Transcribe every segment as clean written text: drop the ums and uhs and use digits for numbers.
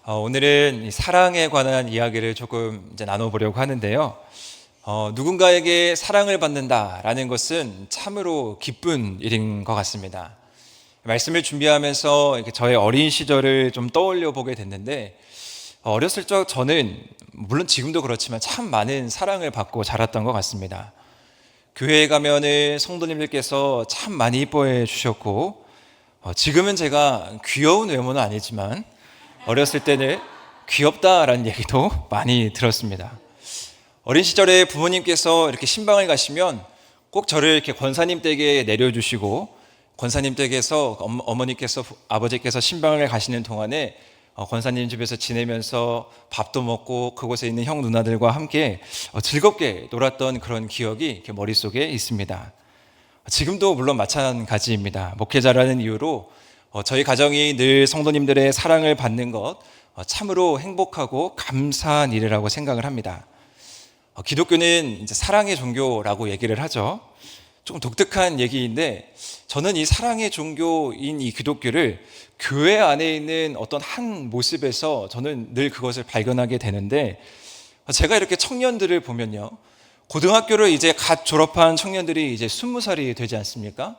오늘은 이 사랑에 관한 이야기를 조금 이제 나눠보려고 하는데요. 누군가에게 사랑을 받는다라는 것은 참으로 기쁜 일인 것 같습니다. 말씀을 준비하면서 이렇게 저의 어린 시절을 좀 떠올려 보게 됐는데, 어렸을 적 저는 물론 지금도 그렇지만 참 많은 사랑을 받고 자랐던 것 같습니다. 교회에 가면은 성도님들께서 참 많이 이뻐해 주셨고, 지금은 제가 귀여운 외모는 아니지만 어렸을 때는 귀엽다라는 얘기도 많이 들었습니다. 어린 시절에 부모님께서 이렇게 신방을 가시면 꼭 저를 이렇게 권사님 댁에 내려주시고, 권사님 댁에서 어머니께서 아버지께서 신방을 가시는 동안에 권사님 집에서 지내면서 밥도 먹고 그곳에 있는 형 누나들과 함께 즐겁게 놀았던 그런 기억이 이렇게 머릿속에 있습니다. 지금도 물론 마찬가지입니다. 목회자라는 이유로 저희 가정이 늘 성도님들의 사랑을 받는 것 참으로 행복하고 감사한 일이라고 생각을 합니다. 기독교는 이제 사랑의 종교라고 얘기를 하죠. 조금 독특한 얘기인데, 저는 이 사랑의 종교인 이 기독교를 교회 안에 있는 어떤 한 모습에서 저는 늘 그것을 발견하게 되는데, 제가 이렇게 청년들을 보면요, 고등학교를 이제 갓 졸업한 청년들이 이제 20살이 되지 않습니까?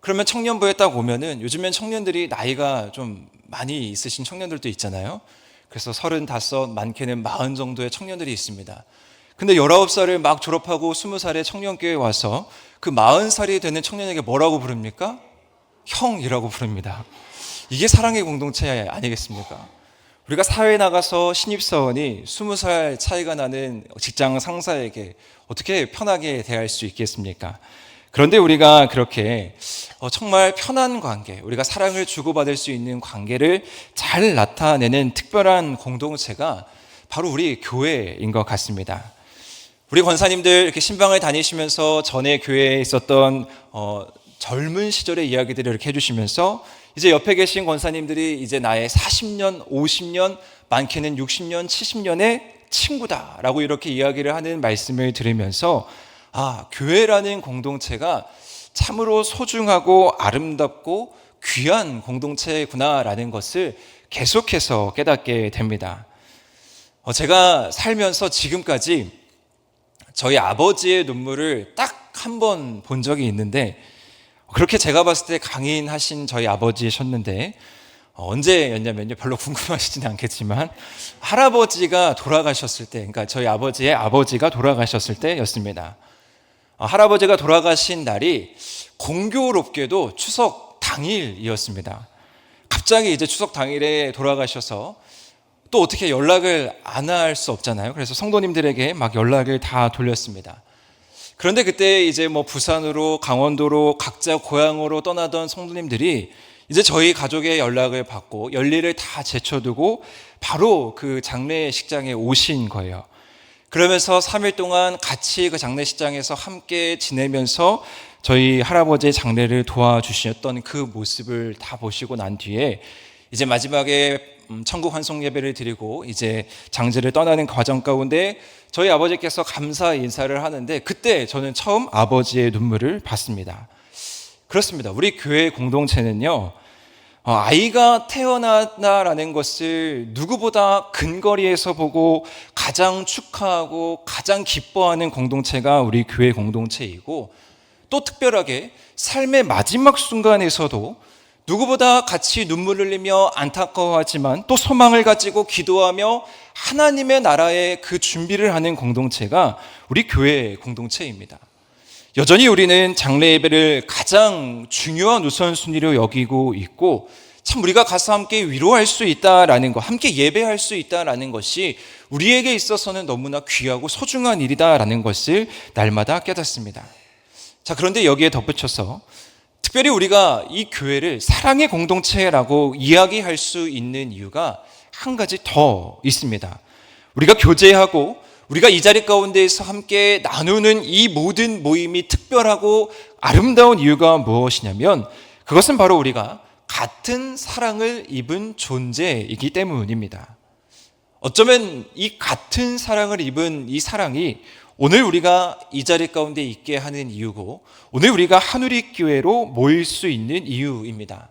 그러면 청년부에 딱 오면은, 요즘엔 청년들이 나이가 좀 많이 있으신 청년들도 있잖아요. 그래서 35, 많게는 40 정도의 청년들이 있습니다. 근데 19살을 막 졸업하고 20살에 청년교회에 와서 그 40살이 되는 청년에게 뭐라고 부릅니까? 형이라고 부릅니다. 이게 사랑의 공동체 아니겠습니까? 우리가 사회에 나가서 신입사원이 20살 차이가 나는 직장 상사에게 어떻게 편하게 대할 수 있겠습니까? 그런데 우리가 그렇게 정말 편한 관계, 우리가 사랑을 주고받을 수 있는 관계를 잘 나타내는 특별한 공동체가 바로 우리 교회인 것 같습니다. 우리 권사님들 이렇게 신방을 다니시면서 전에 교회에 있었던 젊은 시절의 이야기들을 이렇게 해주시면서, 이제 옆에 계신 권사님들이 이제 나의 40년, 50년, 많게는 60년, 70년의 친구다라고 이렇게 이야기를 하는 말씀을 들으면서, 교회라는 공동체가 참으로 소중하고 아름답고 귀한 공동체구나라는 것을 계속해서 깨닫게 됩니다. 제가 살면서 지금까지 저희 아버지의 눈물을 딱 한 번 본 적이 있는데, 그렇게 제가 봤을 때 강인하신 저희 아버지셨는데, 언제였냐면요, 별로 궁금하시지는 않겠지만 할아버지가 돌아가셨을 때, 그러니까 저희 아버지의 아버지가 돌아가셨을 때였습니다. 할아버지가 돌아가신 날이 공교롭게도 추석 당일이었습니다. 갑자기 이제 추석 당일에 돌아가셔서 또 어떻게 연락을 안 할 수 없잖아요. 그래서 성도님들에게 막 연락을 다 돌렸습니다. 그런데 그때 이제 부산으로, 강원도로, 각자 고향으로 떠나던 성도님들이 이제 저희 가족의 연락을 받고 열일을 다 제쳐두고 바로 그 장례식장에 오신 거예요. 그러면서 3일 동안 같이 그 장례식장에서 함께 지내면서 저희 할아버지의 장례를 도와주셨던 그 모습을 다 보시고 난 뒤에 이제 마지막에 천국 환송 예배를 드리고 이제 장제를 떠나는 과정 가운데 저희 아버지께서 감사 인사를 하는데, 그때 저는 처음 아버지의 눈물을 봤습니다. 그렇습니다. 우리 교회 공동체는요, 아이가 태어났다라는 것을 누구보다 근거리에서 보고 가장 축하하고 가장 기뻐하는 공동체가 우리 교회 공동체이고, 또 특별하게 삶의 마지막 순간에서도 누구보다 같이 눈물 흘리며 안타까워하지만 또 소망을 가지고 기도하며 하나님의 나라의 그 준비를 하는 공동체가 우리 교회 공동체입니다. 여전히 우리는 장례 예배를 가장 중요한 우선순위로 여기고 있고, 참 우리가 가서 함께 위로할 수 있다라는 것, 함께 예배할 수 있다라는 것이 우리에게 있어서는 너무나 귀하고 소중한 일이다라는 것을 날마다 깨닫습니다. 자, 그런데 여기에 덧붙여서 특별히 우리가 이 교회를 사랑의 공동체라고 이야기할 수 있는 이유가 한 가지 더 있습니다. 우리가 교제하고 우리가 이 자리 가운데에서 함께 나누는 이 모든 모임이 특별하고 아름다운 이유가 무엇이냐면, 그것은 바로 우리가 같은 사랑을 입은 존재이기 때문입니다. 어쩌면 이 같은 사랑을 입은 이 사랑이 오늘 우리가 이 자리 가운데 있게 하는 이유고, 오늘 우리가 한우리교회로 모일 수 있는 이유입니다.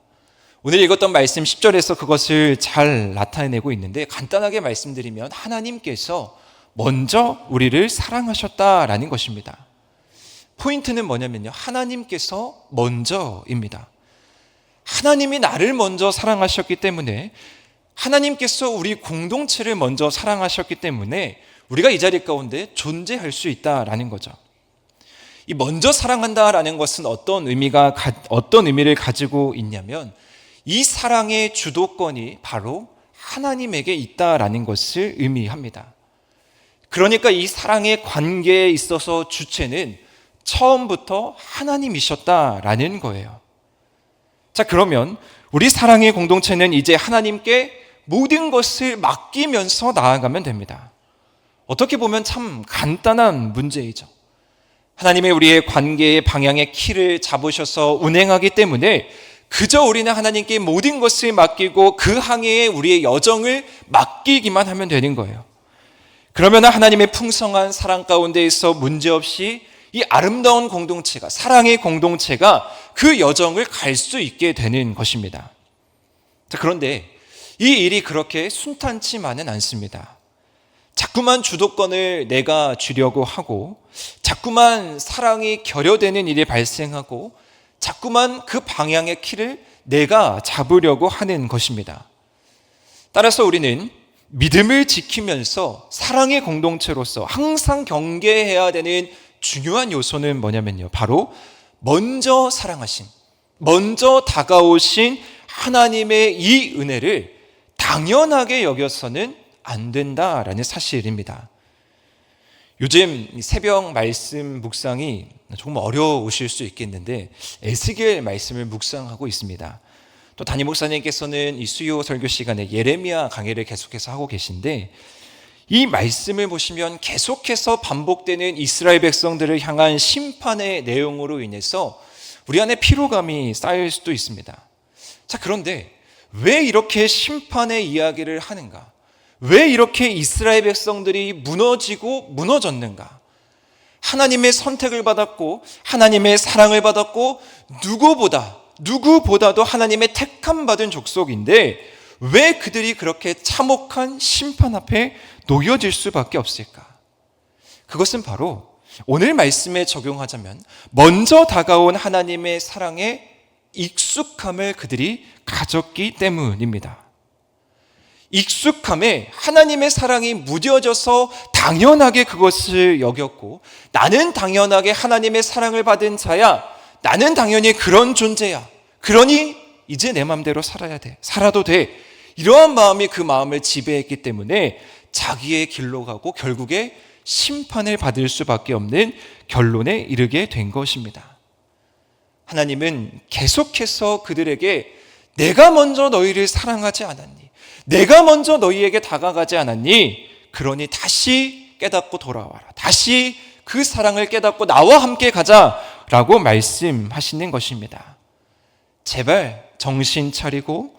오늘 읽었던 말씀 10절에서 그것을 잘 나타내고 있는데, 간단하게 말씀드리면 하나님께서 먼저 우리를 사랑하셨다라는 것입니다. 포인트는 뭐냐면요, 하나님께서 먼저입니다. 하나님이 나를 먼저 사랑하셨기 때문에, 하나님께서 우리 공동체를 먼저 사랑하셨기 때문에 우리가 이 자리 가운데 존재할 수 있다라는 거죠. 이 먼저 사랑한다라는 것은 어떤 의미를 가지고 있냐면, 이 사랑의 주도권이 바로 하나님에게 있다라는 것을 의미합니다. 그러니까 이 사랑의 관계에 있어서 주체는 처음부터 하나님이셨다라는 거예요. 자, 그러면 우리 사랑의 공동체는 이제 하나님께 모든 것을 맡기면서 나아가면 됩니다. 어떻게 보면 참 간단한 문제이죠. 하나님의 우리의 관계의 방향의 키를 잡으셔서 운행하기 때문에 그저 우리는 하나님께 모든 것을 맡기고 그 항해에 우리의 여정을 맡기기만 하면 되는 거예요. 그러면 하나님의 풍성한 사랑 가운데에서 문제없이 이 아름다운 공동체가, 사랑의 공동체가 그 여정을 갈 수 있게 되는 것입니다. 자, 그런데 이 일이 그렇게 순탄치만은 않습니다. 자꾸만 주도권을 내가 쥐려고 하고, 자꾸만 사랑이 결여되는 일이 발생하고, 자꾸만 그 방향의 키를 내가 잡으려고 하는 것입니다. 따라서 우리는 믿음을 지키면서 사랑의 공동체로서 항상 경계해야 되는 중요한 요소는 뭐냐면요, 바로 먼저 사랑하신, 먼저 다가오신 하나님의 이 은혜를 당연하게 여겨서는 안 된다라는 사실입니다. 요즘 새벽 말씀 묵상이 조금 어려우실 수 있겠는데, 에스겔 말씀을 묵상하고 있습니다. 또 담임 목사님께서는 이 수요 설교 시간에 예레미야 강의를 계속해서 하고 계신데, 이 말씀을 보시면 계속해서 반복되는 이스라엘 백성들을 향한 심판의 내용으로 인해서 우리 안에 피로감이 쌓일 수도 있습니다. 자, 그런데 왜 이렇게 심판의 이야기를 하는가? 왜 이렇게 이스라엘 백성들이 무너지고 무너졌는가? 하나님의 선택을 받았고, 하나님의 사랑을 받았고, 누구보다도 하나님의 택함 받은 족속인데 왜 그들이 그렇게 참혹한 심판 앞에 놓여질 수밖에 없을까? 그것은 바로 오늘 말씀에 적용하자면 먼저 다가온 하나님의 사랑에 익숙함을 그들이 가졌기 때문입니다. 익숙함에 하나님의 사랑이 무뎌져서 당연하게 그것을 여겼고, 나는 당연하게 하나님의 사랑을 받은 자야, 나는 당연히 그런 존재야, 그러니 이제 내 마음대로 살아도 돼, 이러한 마음이 그 마음을 지배했기 때문에 자기의 길로 가고 결국에 심판을 받을 수밖에 없는 결론에 이르게 된 것입니다. 하나님은 계속해서 그들에게 내가 먼저 너희를 사랑하지 않았니? 내가 먼저 너희에게 다가가지 않았니? 그러니 다시 깨닫고 돌아와라. 다시 그 사랑을 깨닫고 나와 함께 가자라고 말씀하시는 것입니다. 제발 정신 차리고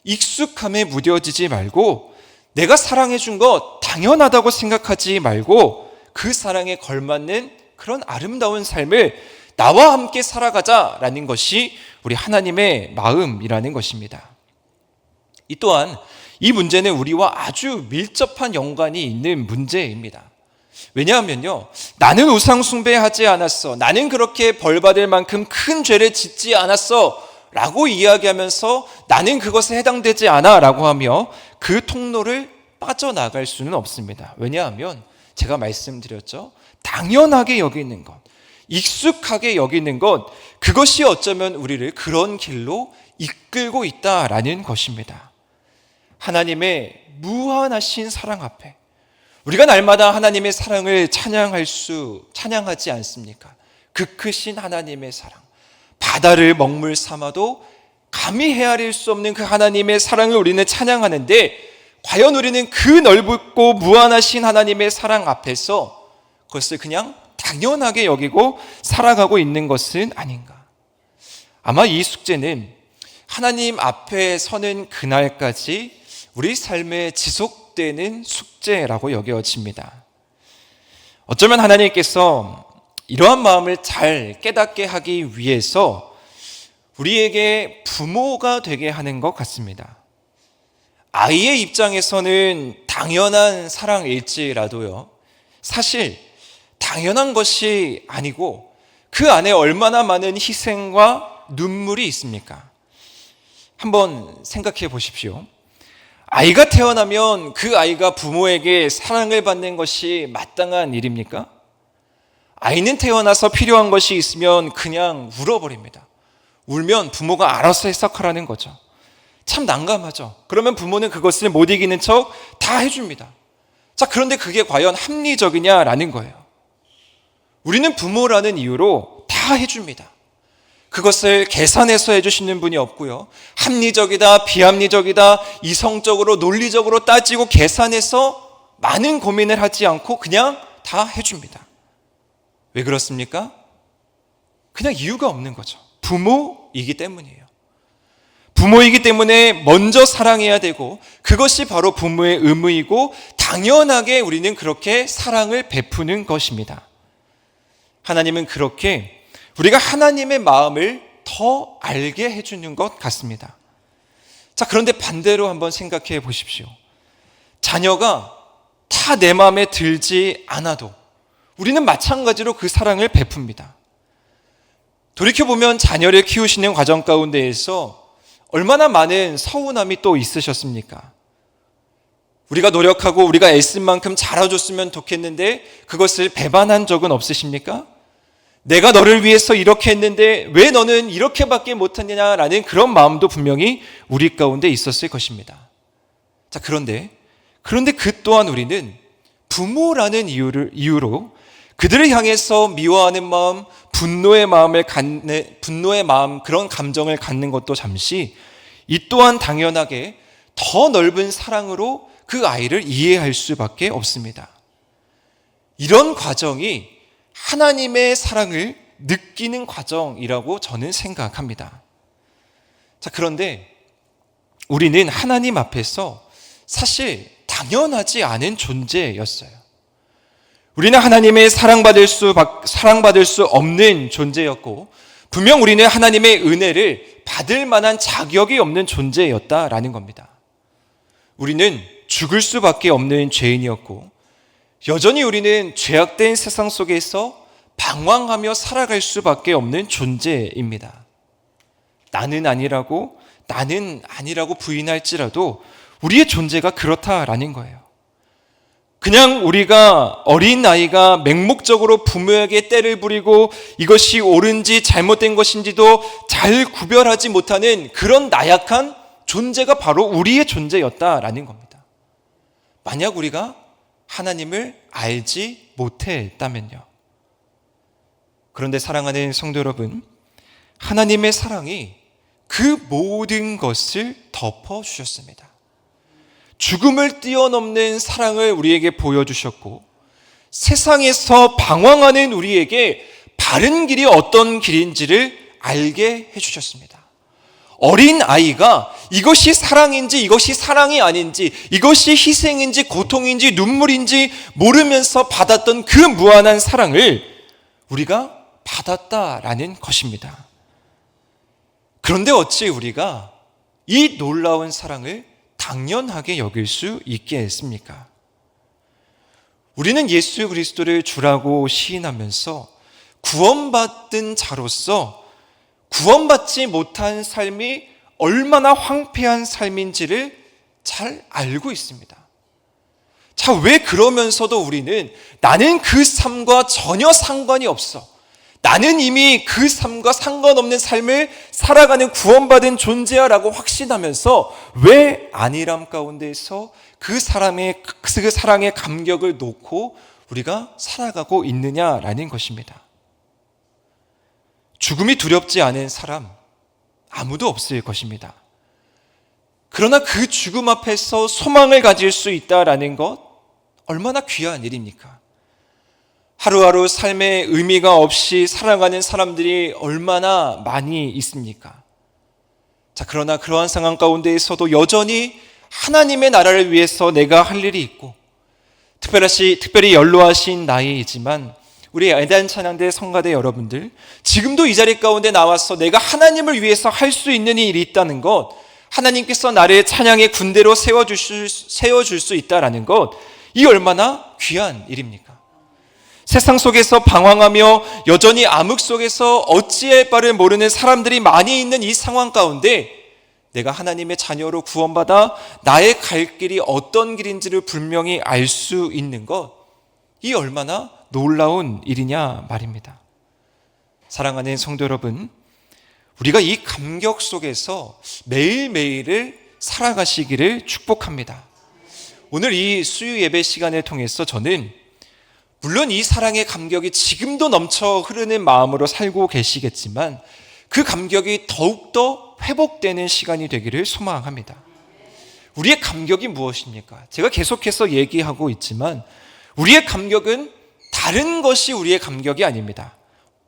익숙함에 무뎌지지 말고, 내가 사랑해 준 것 당연하다고 생각하지 말고, 그 사랑에 걸맞는 그런 아름다운 삶을 나와 함께 살아가자라는 것이 우리 하나님의 마음이라는 것입니다. 이 또한 이 문제는 우리와 아주 밀접한 연관이 있는 문제입니다. 왜냐하면요, 나는 우상 숭배하지 않았어, 나는 그렇게 벌받을 만큼 큰 죄를 짓지 않았어 라고 이야기하면서 나는 그것에 해당되지 않아 라고 하며 그 통로를 빠져나갈 수는 없습니다. 왜냐하면 제가 말씀드렸죠, 당연하게 여기는 것, 익숙하게 여기는 것, 그것이 어쩌면 우리를 그런 길로 이끌고 있다라는 것입니다. 하나님의 무한하신 사랑 앞에 우리가 날마다 하나님의 사랑을 찬양하지 않습니까? 그 크신 하나님의 사랑, 바다를 먹물 삼아도 감히 헤아릴 수 없는 그 하나님의 사랑을 우리는 찬양하는데, 과연 우리는 그 넓고 무한하신 하나님의 사랑 앞에서 그것을 그냥 당연하게 여기고 살아가고 있는 것은 아닌가? 아마 이 숙제는 하나님 앞에 서는 그날까지 우리 삶에 지속되는 숙제라고 여겨집니다. 어쩌면 하나님께서 이러한 마음을 잘 깨닫게 하기 위해서 우리에게 부모가 되게 하는 것 같습니다. 아이의 입장에서는 당연한 사랑일지라도요, 사실 당연한 것이 아니고 그 안에 얼마나 많은 희생과 눈물이 있습니까? 한번 생각해 보십시오. 아이가 태어나면 그 아이가 부모에게 사랑을 받는 것이 마땅한 일입니까? 아이는 태어나서 필요한 것이 있으면 그냥 울어버립니다. 울면 부모가 알아서 해석하라는 거죠. 참 난감하죠. 그러면 부모는 그것을 못 이기는 척 다 해줍니다. 자, 그런데 그게 과연 합리적이냐라는 거예요. 우리는 부모라는 이유로 다 해줍니다. 그것을 계산해서 해주시는 분이 없고요, 합리적이다, 비합리적이다, 이성적으로, 논리적으로 따지고 계산해서 많은 고민을 하지 않고 그냥 다 해줍니다. 왜 그렇습니까? 그냥 이유가 없는 거죠. 부모이기 때문이에요. 부모이기 때문에 먼저 사랑해야 되고, 그것이 바로 부모의 의무이고 당연하게 우리는 그렇게 사랑을 베푸는 것입니다. 하나님은 그렇게 우리가 하나님의 마음을 더 알게 해주는 것 같습니다. 자, 그런데 반대로 한번 생각해 보십시오. 자녀가 다 내 마음에 들지 않아도 우리는 마찬가지로 그 사랑을 베풉니다. 돌이켜보면 자녀를 키우시는 과정 가운데에서 얼마나 많은 서운함이 또 있으셨습니까? 우리가 노력하고 우리가 애쓴 만큼 자라줬으면 좋겠는데 그것을 배반한 적은 없으십니까? 내가 너를 위해서 이렇게 했는데 왜 너는 이렇게밖에 못했느냐라는 그런 마음도 분명히 우리 가운데 있었을 것입니다. 자, 그런데 그 또한 우리는 부모라는 이유로 그들을 향해서 미워하는 마음, 분노의 마음, 그런 감정을 갖는 것도 잠시, 이 또한 당연하게 더 넓은 사랑으로 그 아이를 이해할 수밖에 없습니다. 이런 과정이 하나님의 사랑을 느끼는 과정이라고 저는 생각합니다. 자, 그런데 우리는 하나님 앞에서 사실 당연하지 않은 존재였어요. 우리는 하나님의 사랑받을 수 없는 존재였고, 분명 우리는 하나님의 은혜를 받을 만한 자격이 없는 존재였다라는 겁니다. 우리는 죽을 수밖에 없는 죄인이었고, 여전히 우리는 죄악된 세상 속에서 방황하며 살아갈 수밖에 없는 존재입니다. 나는 아니라고 부인할지라도 우리의 존재가 그렇다라는 거예요. 그냥 우리가 어린 아이가 맹목적으로 부모에게 떼를 부리고 이것이 옳은지 잘못된 것인지도 잘 구별하지 못하는 그런 나약한 존재가 바로 우리의 존재였다라는 겁니다. 만약 우리가 하나님을 알지 못했다면요. 그런데 사랑하는 성도 여러분, 하나님의 사랑이 그 모든 것을 덮어주셨습니다. 죽음을 뛰어넘는 사랑을 우리에게 보여주셨고, 세상에서 방황하는 우리에게 바른 길이 어떤 길인지를 알게 해주셨습니다. 어린 아이가 이것이 사랑인지 이것이 사랑이 아닌지, 이것이 희생인지 고통인지 눈물인지 모르면서 받았던 그 무한한 사랑을 우리가 받았다라는 것입니다. 그런데 어찌 우리가 이 놀라운 사랑을 당연하게 여길 수 있게 했습니까? 우리는 예수 그리스도를 주라고 시인하면서 구원받은 자로서 구원받지 못한 삶이 얼마나 황폐한 삶인지를 잘 알고 있습니다. 자, 왜 그러면서도 우리는 나는 그 삶과 전혀 상관이 없어, 나는 이미 그 삶과 상관없는 삶을 살아가는 구원받은 존재야 라고 확신하면서 왜 안일함 가운데서 그 사랑의 감격을 놓고 우리가 살아가고 있느냐라는 것입니다. 죽음이 두렵지 않은 사람 아무도 없을 것입니다. 그러나 그 죽음 앞에서 소망을 가질 수 있다라는 것 얼마나 귀한 일입니까? 하루하루 삶의 의미가 없이 살아가는 사람들이 얼마나 많이 있습니까? 자, 그러나 그러한 상황 가운데에서도 여전히 하나님의 나라를 위해서 내가 할 일이 있고, 특별히 연로하신 나이이지만 우리 애단 찬양대 성가대 여러분들, 지금도 이 자리 가운데 나와서 내가 하나님을 위해서 할 수 있는 일이 있다는 것, 하나님께서 나를 찬양의 군대로 세워줄 수 있다는 것, 이 얼마나 귀한 일입니까? 세상 속에서 방황하며 여전히 암흑 속에서 어찌할 바를 모르는 사람들이 많이 있는 이 상황 가운데 내가 하나님의 자녀로 구원받아 나의 갈 길이 어떤 길인지를 분명히 알 수 있는 것, 이 얼마나 놀라운 일이냐 말입니다. 사랑하는 성도 여러분, 우리가 이 감격 속에서 매일매일을 살아가시기를 축복합니다. 오늘 이 수요 예배 시간을 통해서 저는 물론 이 사랑의 감격이 지금도 넘쳐 흐르는 마음으로 살고 계시겠지만 그 감격이 더욱더 회복되는 시간이 되기를 소망합니다. 우리의 감격이 무엇입니까? 제가 계속해서 얘기하고 있지만 우리의 감격은 다른 것이 우리의 감격이 아닙니다.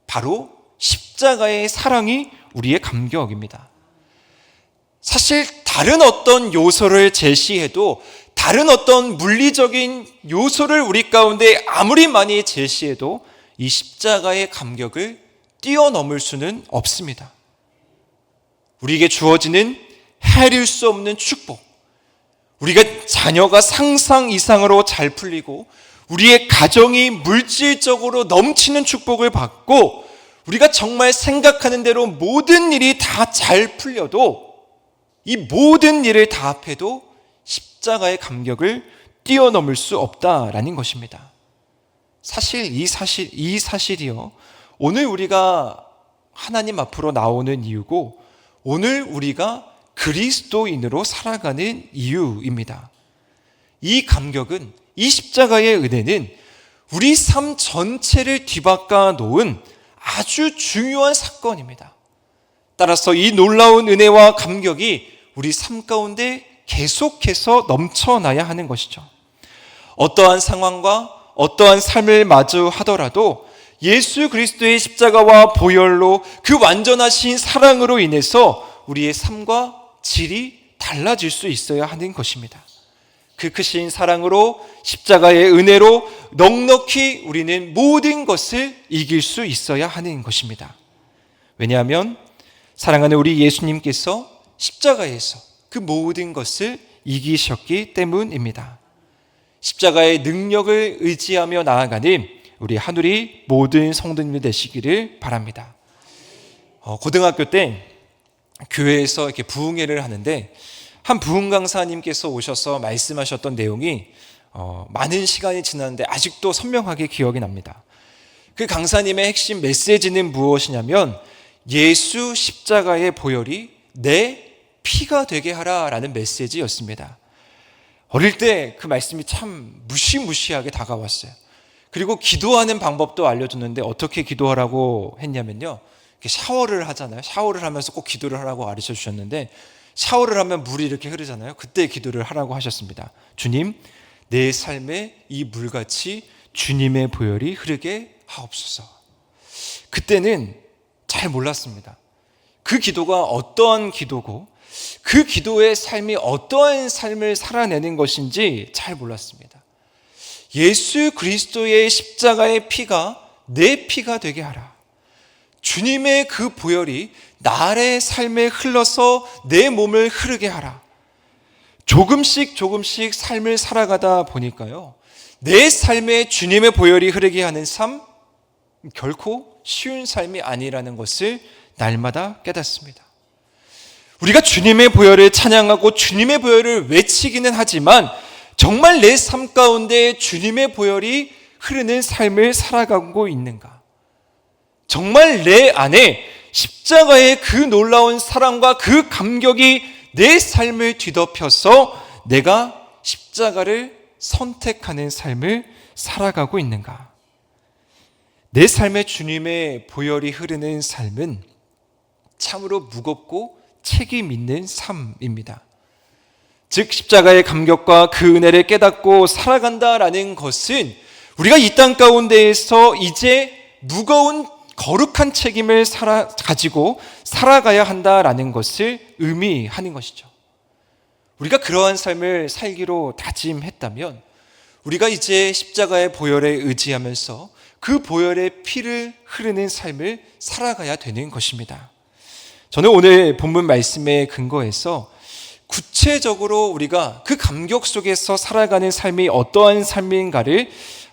바로 십자가의 사랑이 우리의 감격입니다. 사실 다른 어떤 요소를 제시해도, 다른 어떤 물리적인 요소를 우리 가운데 아무리 많이 제시해도 이 십자가의 감격을 뛰어넘을 수는 없습니다. 우리에게 주어지는 헤아릴 수 없는 축복, 우리가 자녀가 상상 이상으로 잘 풀리고 우리의 가정이 물질적으로 넘치는 축복을 받고 우리가 정말 생각하는 대로 모든 일이 다 잘 풀려도, 이 모든 일을 다 합해도 십자가의 감격을 뛰어넘을 수 없다라는 것입니다. 사실 이 사실이요, 오늘 우리가 하나님 앞으로 나오는 이유고 오늘 우리가 그리스도인으로 살아가는 이유입니다. 이 감격은, 이 십자가의 은혜는 우리 삶 전체를 뒤바꿔 놓은 아주 중요한 사건입니다. 따라서 이 놀라운 은혜와 감격이 우리 삶 가운데 계속해서 넘쳐나야 하는 것이죠. 어떠한 상황과 어떠한 삶을 마주하더라도 예수 그리스도의 십자가와 보혈로 그 완전하신 사랑으로 인해서 우리의 삶과 질이 달라질 수 있어야 하는 것입니다. 그 크신 사랑으로, 십자가의 은혜로 넉넉히 우리는 모든 것을 이길 수 있어야 하는 것입니다. 왜냐하면 사랑하는 우리 예수님께서 십자가에서 그 모든 것을 이기셨기 때문입니다. 십자가의 능력을 의지하며 나아가는 우리 하늘이 모든 성도님들 되시기를 바랍니다. 고등학교 때 교회에서 이렇게 부흥회를 하는데 한 부흥 강사님께서 오셔서 말씀하셨던 내용이 많은 시간이 지났는데 아직도 선명하게 기억이 납니다. 그 강사님의 핵심 메시지는 무엇이냐면 예수 십자가의 보혈이 내 피가 되게 하라라는 메시지였습니다. 어릴 때 그 말씀이 참 무시무시하게 다가왔어요. 그리고 기도하는 방법도 알려줬는데 어떻게 기도하라고 했냐면요, 샤워를 하잖아요. 샤워를 하면서 꼭 기도를 하라고 가르쳐 주셨는데, 샤워를 하면 물이 이렇게 흐르잖아요. 그때 기도를 하라고 하셨습니다. 주님, 내 삶에 이 물같이 주님의 보혈이 흐르게 하옵소서. 그때는 잘 몰랐습니다. 그 기도가 어떠한 기도고 그 기도의 삶이 어떠한 삶을 살아내는 것인지 잘 몰랐습니다. 예수 그리스도의 십자가의 피가 내 피가 되게 하라. 주님의 그 보혈이 나의 삶에 흘러서 내 몸을 흐르게 하라. 조금씩 삶을 살아가다 보니까요, 내 삶에 주님의 보혈이 흐르게 하는 삶, 결코 쉬운 삶이 아니라는 것을 날마다 깨닫습니다. 우리가 주님의 보혈을 찬양하고 주님의 보혈을 외치기는 하지만 정말 내 삶 가운데 주님의 보혈이 흐르는 삶을 살아가고 있는가? 정말 내 안에 십자가의 그 놀라운 사랑과 그 감격이 내 삶을 뒤덮여서 내가 십자가를 선택하는 삶을 살아가고 있는가? 내 삶에 주님의 보혈이 흐르는 삶은 참으로 무겁고 책임 있는 삶입니다. 즉 십자가의 감격과 그 은혜를 깨닫고 살아간다라는 것은 우리가 이 땅 가운데에서 이제 무거운 거룩한 책임을 가지고 살아가야 한다라는 것을 의미하는 것이죠. 우리가 그러한 삶을 살기로 다짐했다면 우리가 이제 십자가의 보혈에 의지하면서 그 보혈의 피를 흐르는 삶을 살아가야 되는 것입니다. 저는 오늘 본문 말씀에 근거해서 구체적으로 우리가 그 감격 속에서 살아가는 삶이 어떠한 삶인가를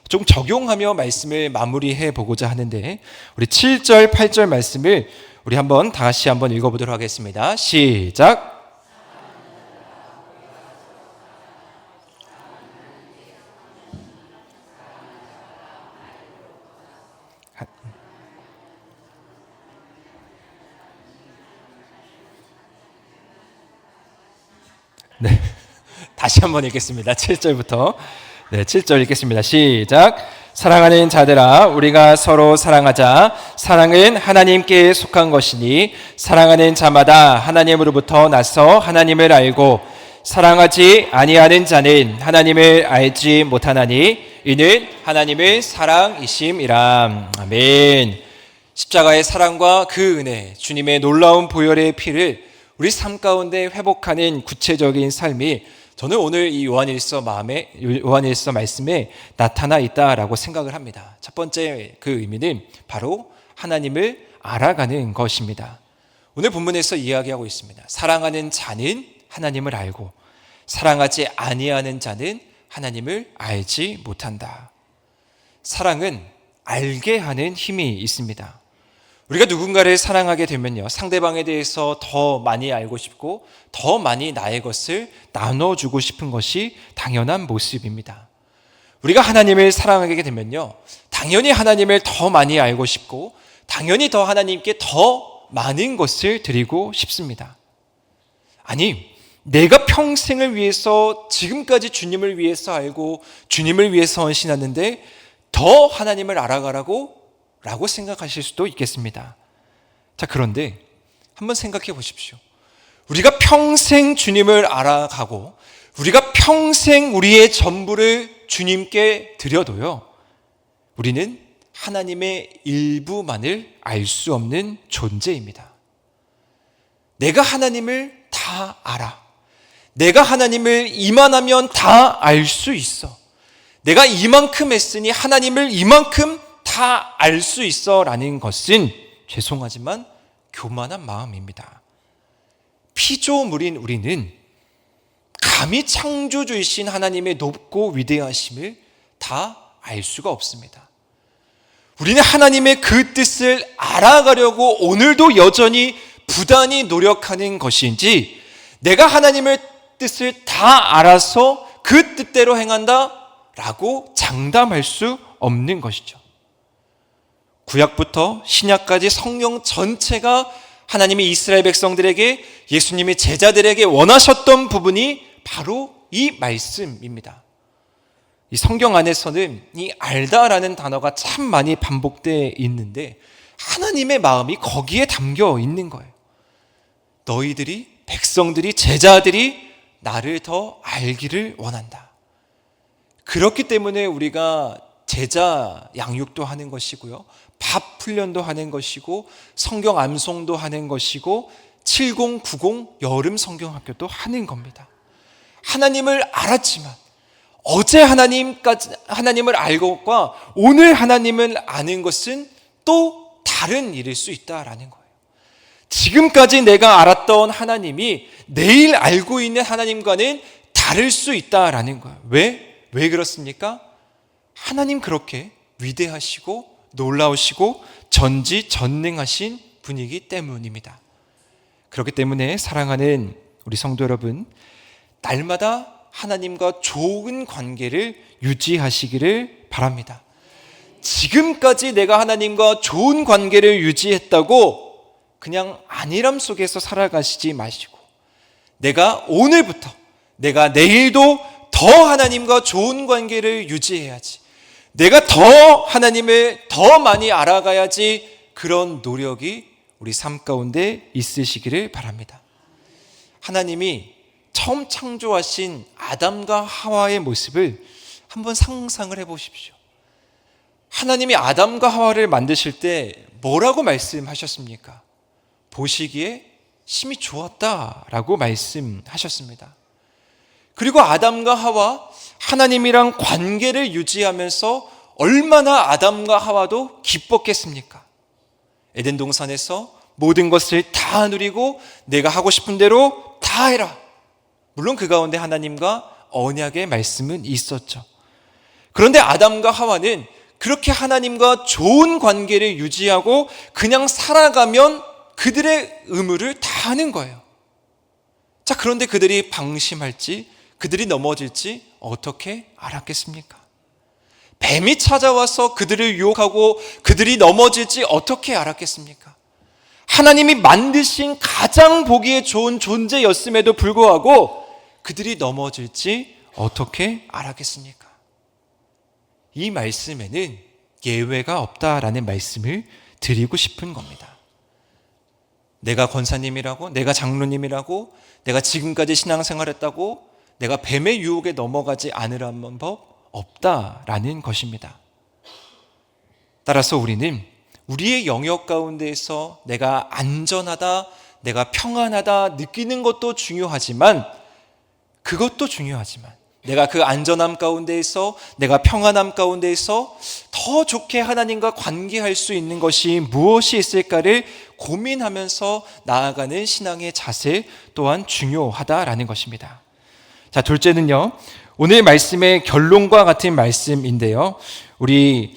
좀 적용하며 말씀을 마무리해 보고자 하는데, 우리 7절, 8절 말씀을 우리 한번 다시 한번 읽어보도록 하겠습니다. 시작. 네, 다시 한번 읽겠습니다. 7절부터. 네, 7절 읽겠습니다. 시작. 사랑하는 자들아, 우리가 서로 사랑하자. 사랑은 하나님께 속한 것이니 사랑하는 자마다 하나님으로부터 나서 하나님을 알고 사랑하지 아니하는 자는 하나님을 알지 못하나니 이는 하나님의 사랑이심이라. 아멘. 십자가의 사랑과 그 은혜, 주님의 놀라운 보혈의 피를 우리 삶 가운데 회복하는 구체적인 삶이 저는 오늘 이 요한일서 말씀에 나타나 있다라고 생각을 합니다. 첫 번째 그 의미는 바로 하나님을 알아가는 것입니다. 오늘 본문에서 이야기하고 있습니다. 사랑하는 자는 하나님을 알고 사랑하지 아니하는 자는 하나님을 알지 못한다. 사랑은 알게 하는 힘이 있습니다. 우리가 누군가를 사랑하게 되면요, 상대방에 대해서 더 많이 알고 싶고 더 많이 나의 것을 나눠주고 싶은 것이 당연한 모습입니다. 우리가 하나님을 사랑하게 되면요, 당연히 하나님을 더 많이 알고 싶고 당연히 더 하나님께 더 많은 것을 드리고 싶습니다. 아니, 내가 평생을 위해서 지금까지 주님을 위해서 알고 주님을 위해서 헌신하는데 더 하나님을 알아가라고 생각하실 수도 있겠습니다. 자, 그런데 한번 생각해 보십시오. 우리가 평생 주님을 알아가고 우리가 평생 우리의 전부를 주님께 드려도요, 우리는 하나님의 일부만을 알 수 없는 존재입니다. 내가 하나님을 다 알아. 내가 하나님을 이만하면 다 알 수 있어. 내가 이만큼 했으니 하나님을 이만큼 다 알 수 있어 라는 것은 죄송하지만 교만한 마음입니다. 피조물인 우리는 감히 창조주이신 하나님의 높고 위대하심을 다 알 수가 없습니다. 우리는 하나님의 그 뜻을 알아가려고 오늘도 여전히 부단히 노력하는 것인지, 내가 하나님의 뜻을 다 알아서 그 뜻대로 행한다 라고 장담할 수 없는 것이죠. 구약부터 신약까지 성경 전체가 하나님이 이스라엘 백성들에게, 예수님의 제자들에게 원하셨던 부분이 바로 이 말씀입니다. 이 성경 안에서는 이 알다라는 단어가 참 많이 반복되어 있는데 하나님의 마음이 거기에 담겨 있는 거예요. 너희들이, 백성들이, 제자들이 나를 더 알기를 원한다. 그렇기 때문에 우리가 제자 양육도 하는 것이고요, 밥 훈련도 하는 것이고, 성경 암송도 하는 것이고, 7090 여름 성경학교도 하는 겁니다. 하나님을 알았지만 어제 하나님을 알고과 오늘 하나님을 아는 것은 또 다른 일일 수 있다라는 거예요. 지금까지 내가 알았던 하나님이 내일 알고 있는 하나님과는 다를 수 있다라는 거예요. 왜 그렇습니까? 하나님 그렇게 위대하시고 놀라우시고 전지전능하신 분이기 때문입니다. 그렇기 때문에 사랑하는 우리 성도 여러분, 날마다 하나님과 좋은 관계를 유지하시기를 바랍니다. 지금까지 내가 하나님과 좋은 관계를 유지했다고 그냥 안일함 속에서 살아가시지 마시고, 내가 오늘부터, 내가 내일도 더 하나님과 좋은 관계를 유지해야지, 내가 더 하나님을 더 많이 알아가야지, 그런 노력이 우리 삶 가운데 있으시기를 바랍니다. 하나님이 처음 창조하신 아담과 하와의 모습을 한번 상상을 해보십시오. 하나님이 아담과 하와를 만드실 때 뭐라고 말씀하셨습니까? 보시기에 심히 좋았다라고 말씀하셨습니다. 그리고 아담과 하와 하나님이랑 관계를 유지하면서 얼마나 아담과 하와도 기뻤겠습니까? 에덴 동산에서 모든 것을 다 누리고 내가 하고 싶은 대로 다 해라. 물론 그 가운데 하나님과 언약의 말씀은 있었죠. 그런데 아담과 하와는 그렇게 하나님과 좋은 관계를 유지하고 그냥 살아가면 그들의 의무를 다 하는 거예요. 자, 그런데 그들이 방심할지, 그들이 넘어질지 어떻게 알았겠습니까? 뱀이 찾아와서 그들을 유혹하고 그들이 넘어질지 어떻게 알았겠습니까? 하나님이 만드신 가장 보기에 좋은 존재였음에도 불구하고 그들이 넘어질지 어떻게 알았겠습니까? 이 말씀에는 예외가 없다라는 말씀을 드리고 싶은 겁니다. 내가 권사님이라고, 내가 장로님이라고, 내가 지금까지 신앙생활했다고 내가 뱀의 유혹에 넘어가지 않으라는 법 없다라는 것입니다. 따라서 우리는 우리의 영역 가운데에서 내가 안전하다, 내가 평안하다 느끼는 것도 중요하지만 내가 그 안전함 가운데에서, 내가 평안함 가운데에서 더 좋게 하나님과 관계할 수 있는 것이 무엇이 있을까를 고민하면서 나아가는 신앙의 자세 또한 중요하다라는 것입니다. 자, 둘째는요, 오늘 말씀의 결론과 같은 말씀인데요, 우리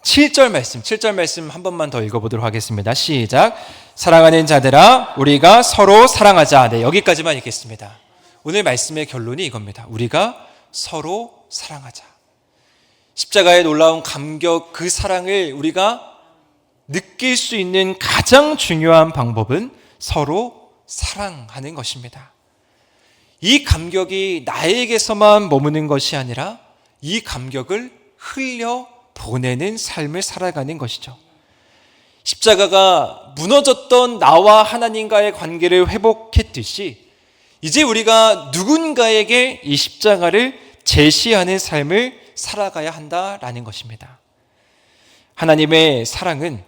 7절 말씀 한 번만 더 읽어보도록 하겠습니다. 시작. 사랑하는 자들아, 우리가 서로 사랑하자. 네, 여기까지만 읽겠습니다. 오늘 말씀의 결론이 이겁니다. 우리가 서로 사랑하자. 십자가의 놀라운 감격, 그 사랑을 우리가 느낄 수 있는 가장 중요한 방법은 서로 사랑하는 것입니다. 이 감격이 나에게서만 머무는 것이 아니라 이 감격을 흘려 보내는 삶을 살아가는 것이죠. 십자가가 무너졌던 나와 하나님과의 관계를 회복했듯이 이제 우리가 누군가에게 이 십자가를 제시하는 삶을 살아가야 한다라는 것입니다. 하나님의 사랑은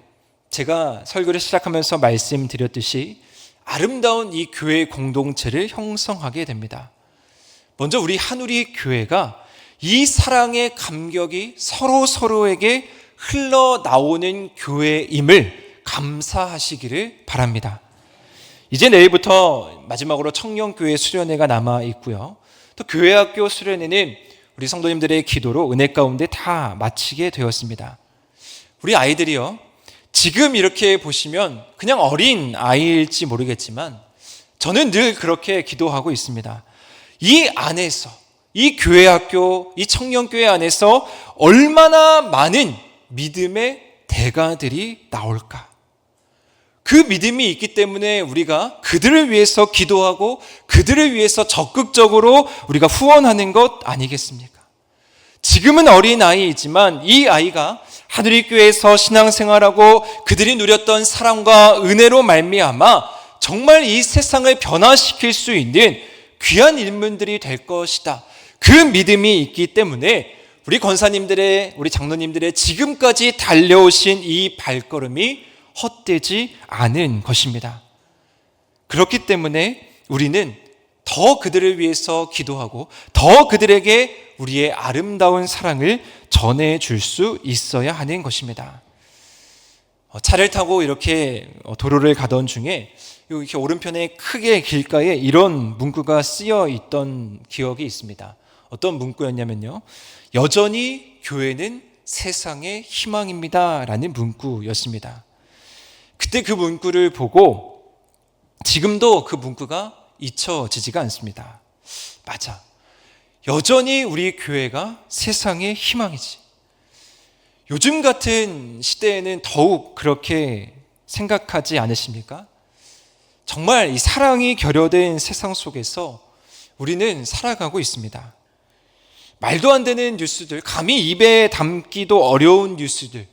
제가 설교를 시작하면서 말씀드렸듯이 아름다운 이 교회 공동체를 형성하게 됩니다. 먼저 우리 한우리 교회가 이 사랑의 감격이 서로에게 흘러나오는 교회임을 감사하시기를 바랍니다. 이제 내일부터 마지막으로 청년교회 수련회가 남아 있고요. 또 교회학교 수련회는 우리 성도님들의 기도로 은혜 가운데 다 마치게 되었습니다. 우리 아이들이요, 지금 이렇게 보시면 그냥 어린 아이일지 모르겠지만 저는 늘 그렇게 기도하고 있습니다. 이 안에서, 이 교회학교, 이 청년교회 안에서 얼마나 많은 믿음의 대가들이 나올까? 그 믿음이 있기 때문에 우리가 그들을 위해서 기도하고 그들을 위해서 적극적으로 우리가 후원하는 것 아니겠습니까? 지금은 어린 아이이지만 이 아이가 하늘의 교회에서 신앙생활하고 그들이 누렸던 사랑과 은혜로 말미암아 정말 이 세상을 변화시킬 수 있는 귀한 인물들이 될 것이다. 그 믿음이 있기 때문에 우리 권사님들의, 우리 장로님들의 지금까지 달려오신 이 발걸음이 헛되지 않은 것입니다. 그렇기 때문에 우리는 더 그들을 위해서 기도하고 더 그들에게 우리의 아름다운 사랑을 전해줄 수 있어야 하는 것입니다. 차를 타고 이렇게 도로를 가던 중에 이렇게 오른편에 크게 길가에 이런 문구가 쓰여 있던 기억이 있습니다. 어떤 문구였냐면요, 여전히 교회는 세상의 희망입니다 라는 문구였습니다. 그때 그 문구를 보고 지금도 그 문구가 잊혀지지가 않습니다. 맞아, 여전히 우리 교회가 세상의 희망이지. 요즘 같은 시대에는 더욱 그렇게 생각하지 않으십니까? 정말 이 사랑이 결여된 세상 속에서 우리는 살아가고 있습니다. 말도 안 되는 뉴스들, 감히 입에 담기도 어려운 뉴스들,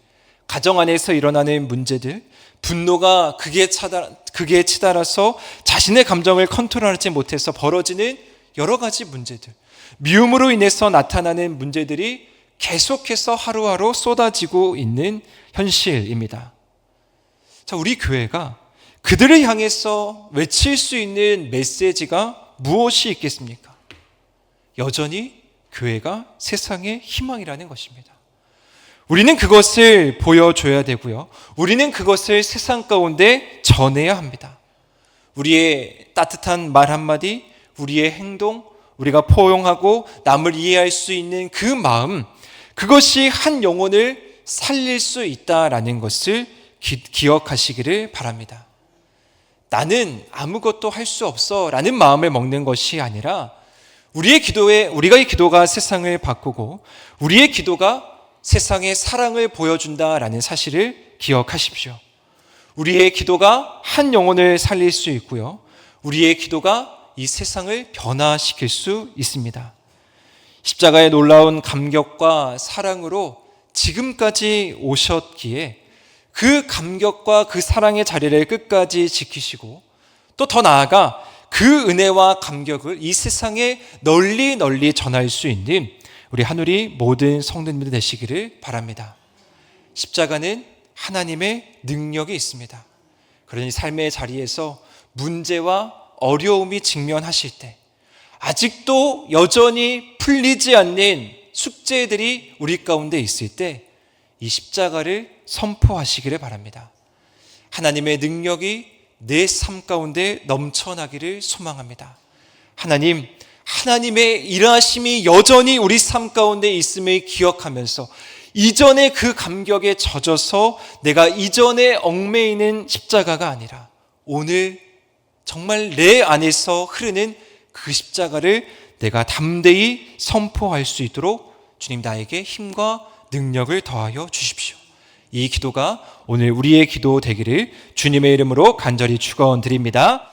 가정 안에서 일어나는 문제들, 분노가 극에 치달아서 자신의 감정을 컨트롤하지 못해서 벌어지는 여러 가지 문제들, 미움으로 인해서 나타나는 문제들이 계속해서 하루하루 쏟아지고 있는 현실입니다. 자, 우리 교회가 그들을 향해서 외칠 수 있는 메시지가 무엇이 있겠습니까? 여전히 교회가 세상의 희망이라는 것입니다. 우리는 그것을 보여줘야 되고요. 우리는 그것을 세상 가운데 전해야 합니다. 우리의 따뜻한 말 한마디, 우리의 행동, 우리가 포용하고 남을 이해할 수 있는 그 마음, 그것이 한 영혼을 살릴 수 있다라는 것을 기억하시기를 바랍니다. 나는 아무것도 할 수 없어 라는 마음을 먹는 것이 아니라 우리가 이 기도가 세상을 바꾸고 우리의 기도가 세상에 사랑을 보여준다라는 사실을 기억하십시오. 우리의 기도가 한 영혼을 살릴 수 있고요. 우리의 기도가 이 세상을 변화시킬 수 있습니다. 십자가의 놀라운 감격과 사랑으로 지금까지 오셨기에 그 감격과 그 사랑의 자리를 끝까지 지키시고 또 더 나아가 그 은혜와 감격을 이 세상에 널리 전할 수 있는 우리 한우리 모든 성도님들 되시기를 바랍니다. 십자가는 하나님의 능력이 있습니다. 그러니 삶의 자리에서 문제와 어려움이 직면하실 때 아직도 여전히 풀리지 않는 숙제들이 우리 가운데 있을 때 이 십자가를 선포하시기를 바랍니다. 하나님의 능력이 내 삶 가운데 넘쳐나기를 소망합니다. 하나님의 일하심이 여전히 우리 삶 가운데 있음을 기억하면서 이전에 그 감격에 젖어서 내가 이전에 얽매이는 십자가가 아니라 오늘 정말 내 안에서 흐르는 그 십자가를 내가 담대히 선포할 수 있도록 주님 나에게 힘과 능력을 더하여 주십시오. 이 기도가 오늘 우리의 기도 되기를 주님의 이름으로 간절히 축원드립니다.